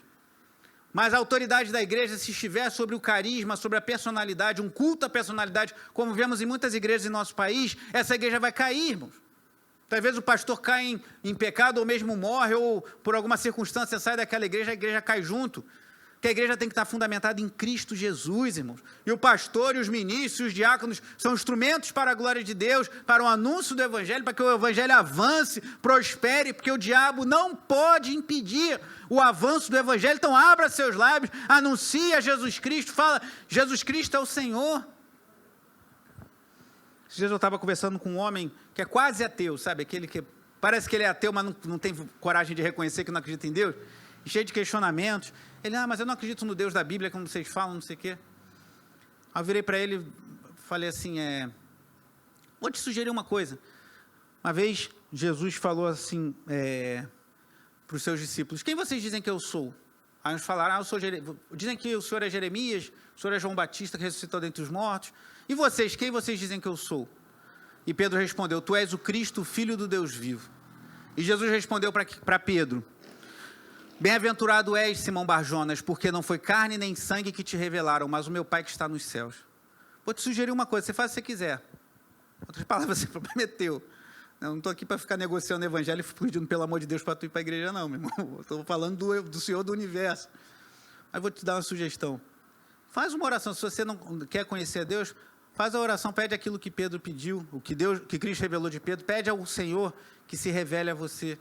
A: Mas a autoridade da igreja, se estiver sobre o carisma, sobre a personalidade, um culto à personalidade, como vemos em muitas igrejas em nosso país, essa igreja vai cair, irmãos. Talvez o pastor caia em pecado, ou mesmo morre, ou por alguma circunstância sai daquela igreja, a igreja cai junto. Porque a igreja tem que estar fundamentada em Cristo Jesus, irmãos. E o pastor e os ministros e os diáconos são instrumentos para a glória de Deus, para o anúncio do Evangelho, para que o Evangelho avance, prospere, porque o diabo não pode impedir o avanço do Evangelho. Então abra seus lábios, anuncie a Jesus Cristo, fala, Jesus Cristo é o Senhor. Esses dias eu estava conversando com um homem que é quase ateu, sabe? Aquele que parece que ele é ateu, mas não tem coragem de reconhecer que não acredita em Deus. Cheio de questionamentos. Ele, mas eu não acredito no Deus da Bíblia, como vocês falam, não sei o quê. Aí eu virei para ele e falei assim, vou te sugerir uma coisa. Uma vez, Jesus falou assim para os seus discípulos, quem vocês dizem que eu sou? Aí uns falaram, dizem que o senhor é Jeremias, o senhor é João Batista, que ressuscitou dentre os mortos. E vocês, quem vocês dizem que eu sou? E Pedro respondeu, tu és o Cristo, filho do Deus vivo. E Jesus respondeu para Pedro, bem-aventurado és, Simão Barjonas, porque não foi carne nem sangue que te revelaram, mas o meu Pai que está nos céus. Vou te sugerir uma coisa, você faz o que você quiser. Outras palavras, você prometeu. Eu não estou aqui para ficar negociando o Evangelho e pedindo, pelo amor de Deus, para tu ir para a igreja, não, meu irmão. Estou falando do Senhor do Universo. Aí vou te dar uma sugestão. Faz uma oração, se você não quer conhecer a Deus, faz a oração, pede aquilo que Pedro pediu, o que Cristo revelou de Pedro, pede ao Senhor que se revele a você.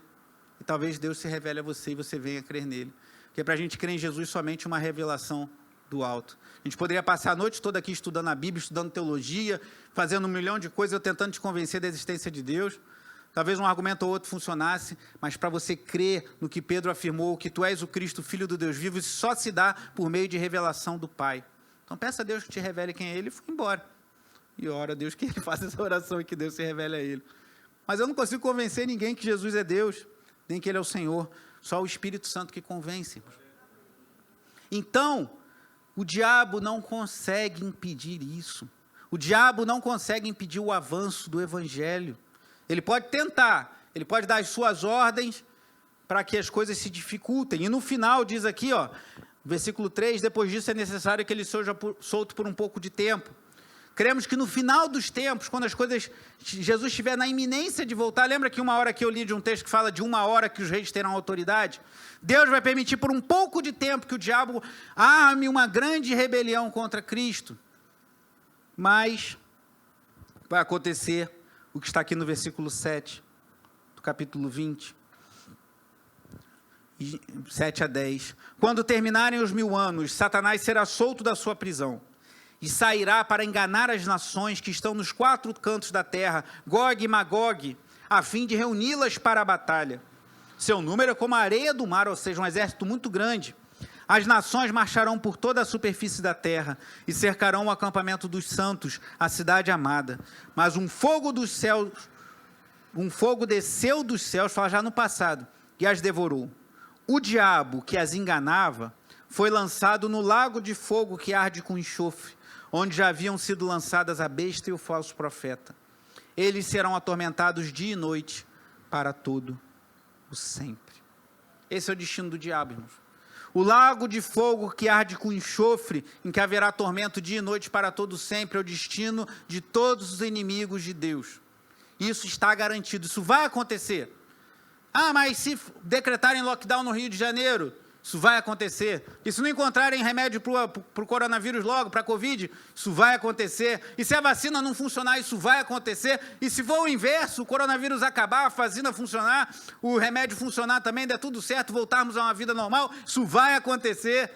A: E talvez Deus se revele a você e você venha crer nele. Porque para a gente crer em Jesus, somente uma revelação do alto. A gente poderia passar a noite toda aqui estudando a Bíblia, estudando teologia, fazendo 1 milhão de coisas, eu tentando te convencer da existência de Deus. Talvez um argumento ou outro funcionasse, mas para você crer no que Pedro afirmou, que tu és o Cristo, filho do Deus vivo, isso só se dá por meio de revelação do Pai. Então peça a Deus que te revele quem é Ele e foi embora. E ora a Deus que Ele faça essa oração e que Deus se revele a Ele. Mas eu não consigo convencer ninguém que Jesus é Deus, nem que Ele é o Senhor. Só o Espírito Santo que convence. Então, o diabo não consegue impedir isso. O diabo não consegue impedir o avanço do Evangelho. Ele pode tentar, ele pode dar as suas ordens para que as coisas se dificultem. E no final diz aqui, Versículo 3, depois disso é necessário que ele seja solto por um pouco de tempo. Cremos que no final dos tempos, quando as coisas, Jesus estiver na iminência de voltar, lembra que uma hora que eu li de um texto que fala de 1 hora que os reis terão autoridade? Deus vai permitir por um pouco de tempo que o diabo arme uma grande rebelião contra Cristo. Mas vai acontecer o que está aqui no versículo 7, do capítulo 20. 7 a 10. Quando terminarem os 1000 anos, Satanás será solto da sua prisão e sairá para enganar as nações que estão nos 4 cantos da terra, Gog e Magog, a fim de reuni-las para a batalha. Seu número é como a areia do mar, ou seja, um exército muito grande. As nações marcharão por toda a superfície da terra e cercarão o acampamento dos santos, a cidade amada. Mas um fogo desceu dos céus, fala já no passado, e as devorou. O diabo que as enganava foi lançado no lago de fogo que arde com enxofre, onde já haviam sido lançadas a besta e o falso profeta. Eles serão atormentados dia e noite para todo o sempre. Esse é o destino do diabo, irmãos. O lago de fogo que arde com enxofre, em que haverá tormento dia e noite para todo sempre, é o destino de todos os inimigos de Deus. Isso está garantido, isso vai acontecer. Ah, mas se decretarem lockdown no Rio de Janeiro, isso vai acontecer. E se não encontrarem remédio para o coronavírus logo, para a Covid, isso vai acontecer. E se a vacina não funcionar, isso vai acontecer. E se for o inverso, o coronavírus acabar, a vacina funcionar, o remédio funcionar também, der tudo certo, voltarmos a uma vida normal, isso vai acontecer.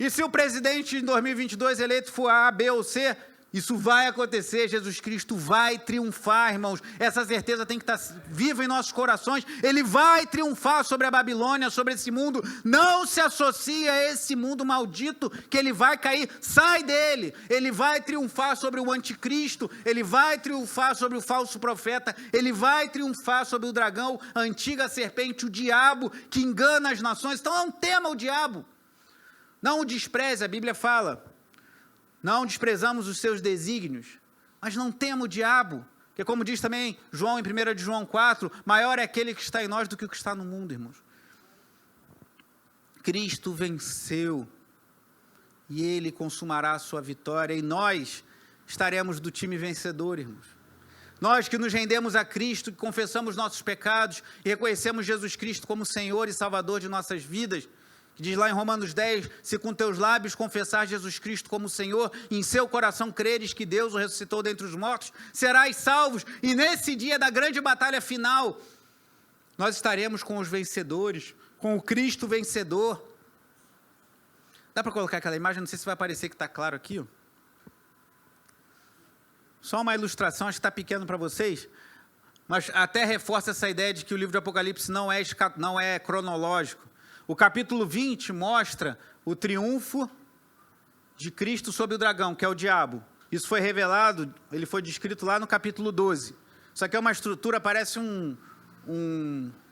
A: E se o presidente em 2022 eleito for A, B ou C, isso vai acontecer, Jesus Cristo vai triunfar, irmãos, essa certeza tem que estar viva em nossos corações, ele vai triunfar sobre a Babilônia, sobre esse mundo, não se associe a esse mundo maldito, que ele vai cair, sai dele, ele vai triunfar sobre o anticristo, ele vai triunfar sobre o falso profeta, ele vai triunfar sobre o dragão, a antiga serpente, o diabo, que engana as nações. Então não tema o diabo, não o despreze, a Bíblia fala, não desprezamos os seus desígnios, mas não tema o diabo, que como diz também João em 1 de João 4, maior é aquele que está em nós do que o que está no mundo, irmãos. Cristo venceu, e ele consumará a sua vitória, e nós estaremos do time vencedor, irmãos. Nós que nos rendemos a Cristo, que confessamos nossos pecados, e reconhecemos Jesus Cristo como Senhor e Salvador de nossas vidas, diz lá em Romanos 10, se com teus lábios confessar Jesus Cristo como Senhor, e em seu coração creres que Deus o ressuscitou dentre os mortos, serás salvos, e nesse dia da grande batalha final, nós estaremos com os vencedores, com o Cristo vencedor. Dá para colocar aquela imagem? Não sei se vai parecer que está claro aqui. Ó. Só uma ilustração, acho que está pequeno para vocês, mas até reforça essa ideia de que o livro de Apocalipse não é cronológico. O capítulo 20 mostra o triunfo de Cristo sobre o dragão, que é o diabo. Isso foi revelado, ele foi descrito lá no capítulo 12. Isso aqui é uma estrutura, parece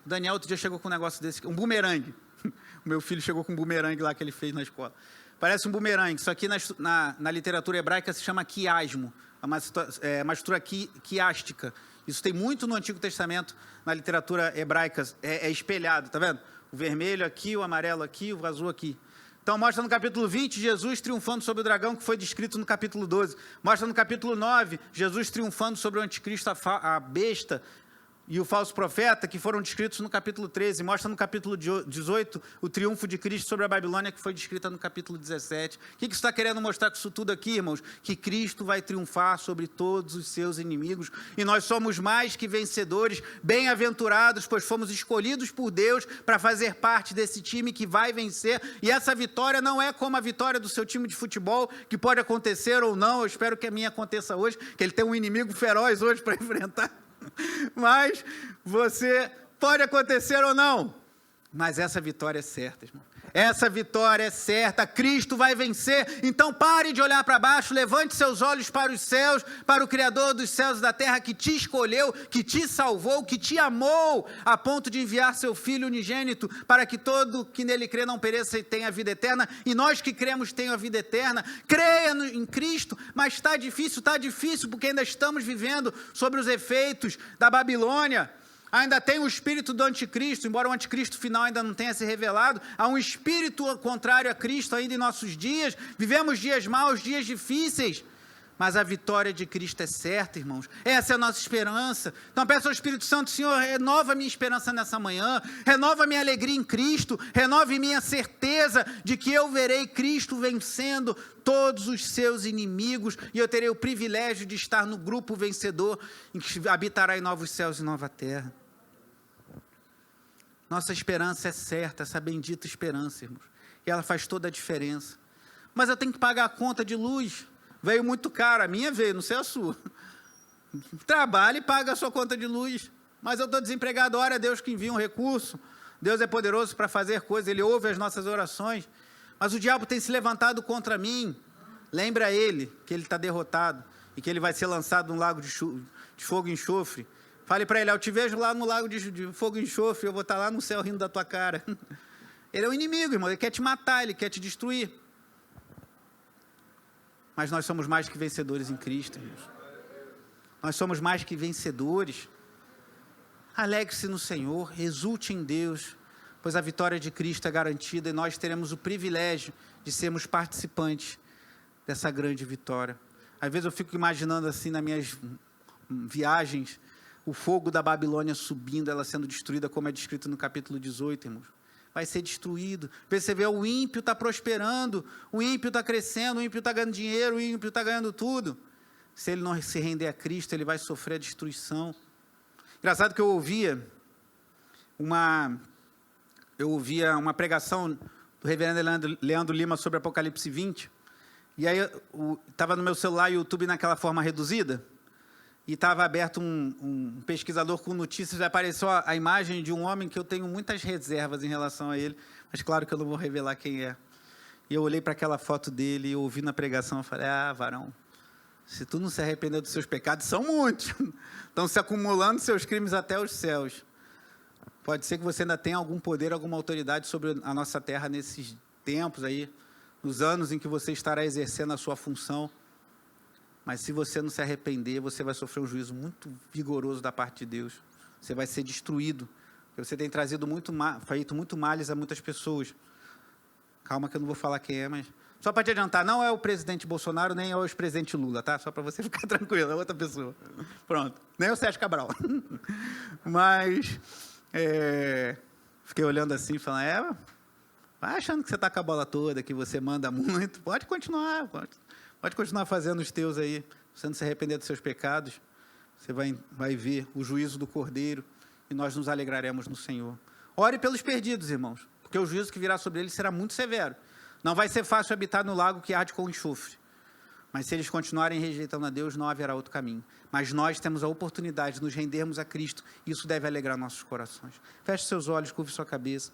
A: Daniel outro dia chegou com um negócio desse, um bumerangue. O meu filho chegou com um bumerangue lá que ele fez na escola. Parece um bumerangue. Isso aqui na literatura hebraica se chama quiasmo, é uma estrutura quiástica. Isso tem muito no Antigo Testamento, na literatura hebraica, é espelhado, tá vendo? O vermelho aqui, o amarelo aqui, o azul aqui. Então mostra no capítulo 20, Jesus triunfando sobre o dragão, que foi descrito no capítulo 12. Mostra no capítulo 9, Jesus triunfando sobre o anticristo, a besta e o falso profeta, que foram descritos no capítulo 13. Mostra no capítulo 18 o triunfo de Cristo sobre a Babilônia, que foi descrita no capítulo 17. O que isso está querendo mostrar com isso tudo aqui, irmãos? Que Cristo vai triunfar sobre todos os seus inimigos. E nós somos mais que vencedores, bem-aventurados, pois fomos escolhidos por Deus para fazer parte desse time que vai vencer. E essa vitória não é como a vitória do seu time de futebol, que pode acontecer ou não. Eu espero que a minha aconteça hoje, que ele tem um inimigo feroz hoje para enfrentar. Mas pode acontecer ou não, mas essa vitória é certa, irmão. Essa vitória é certa, Cristo vai vencer. Então pare de olhar para baixo, levante seus olhos para os céus, para o Criador dos céus e da terra, que te escolheu, que te salvou, que te amou, a ponto de enviar seu Filho unigênito, para que todo que nele crê não pereça e tenha a vida eterna. E nós que cremos tenham a vida eterna. Creia em Cristo, mas está difícil, porque ainda estamos vivendo sobre os efeitos da Babilônia. Ainda tem o espírito do anticristo, embora o anticristo final ainda não tenha se revelado, há um espírito contrário a Cristo ainda em nossos dias. Vivemos dias maus, dias difíceis, mas a vitória de Cristo é certa, irmãos. Essa é a nossa esperança. Então peço ao Espírito Santo: Senhor, renova a minha esperança nessa manhã, renova a minha alegria em Cristo, renove minha certeza de que eu verei Cristo vencendo todos os seus inimigos, e eu terei o privilégio de estar no grupo vencedor, em que habitará em novos céus e nova terra. Nossa esperança é certa, essa bendita esperança, irmãos, e ela faz toda a diferença. Mas eu tenho que pagar a conta de luz. Veio muito caro, a minha veio, não sei a sua. Trabalhe e paga a sua conta de luz. Mas eu estou desempregado, ora a Deus que envia um recurso. Deus é poderoso para fazer coisas, Ele ouve as nossas orações. Mas o diabo tem se levantado contra mim. Lembra ele que ele está derrotado e que ele vai ser lançado num lago de fogo e enxofre. Fale para ele: eu te vejo lá no lago de fogo e enxofre, eu vou estar lá no céu rindo da tua cara. Ele é o inimigo, irmão, ele quer te matar, ele quer te destruir. Mas nós somos mais que vencedores em Cristo, irmãos. Nós somos mais que vencedores. Alegre-se no Senhor, exulte em Deus, pois a vitória de Cristo é garantida e nós teremos o privilégio de sermos participantes dessa grande vitória. Às vezes eu fico imaginando assim nas minhas viagens, o fogo da Babilônia subindo, ela sendo destruída, como é descrito no capítulo 18, irmãos. Vai ser destruído. Você vê, o ímpio está prosperando, o ímpio está crescendo, o ímpio está ganhando dinheiro, o ímpio está ganhando tudo. Se ele não se render a Cristo, ele vai sofrer a destruição. Engraçado que eu ouvia uma pregação do reverendo Leandro Lima sobre Apocalipse 20, e aí estava no meu celular YouTube naquela forma reduzida, e estava aberto um pesquisador com notícias, apareceu a imagem de um homem que eu tenho muitas reservas em relação a ele, mas claro que eu não vou revelar quem é. E eu olhei para aquela foto dele e ouvi na pregação, eu falei: ah, varão, se tu não se arrepender dos seus pecados, são muitos, estão se acumulando seus crimes até os céus. Pode ser que você ainda tenha algum poder, alguma autoridade sobre a nossa terra nesses tempos aí, nos anos em que você estará exercendo a sua função. Mas se você não se arrepender, você vai sofrer um juízo muito vigoroso da parte de Deus. Você vai ser destruído. Porque você tem feito muito males a muitas pessoas. Calma que eu não vou falar quem é, mas... Só para te adiantar, não é o presidente Bolsonaro, nem é o ex-presidente Lula, tá? Só para você ficar tranquilo, é outra pessoa. Pronto. Nem é o Sérgio Cabral. Mas... fiquei olhando assim e falando: vai achando que você está com a bola toda, que você manda muito. Pode continuar, Pode continuar fazendo os teus aí, você não se arrepender dos seus pecados, você vai ver o juízo do Cordeiro e nós nos alegraremos no Senhor. Ore pelos perdidos, irmãos, porque o juízo que virá sobre eles será muito severo. Não vai ser fácil habitar no lago que arde com enxofre, mas se eles continuarem rejeitando a Deus, não haverá outro caminho. Mas nós temos a oportunidade de nos rendermos a Cristo, e isso deve alegrar nossos corações. Feche seus olhos, curve sua cabeça.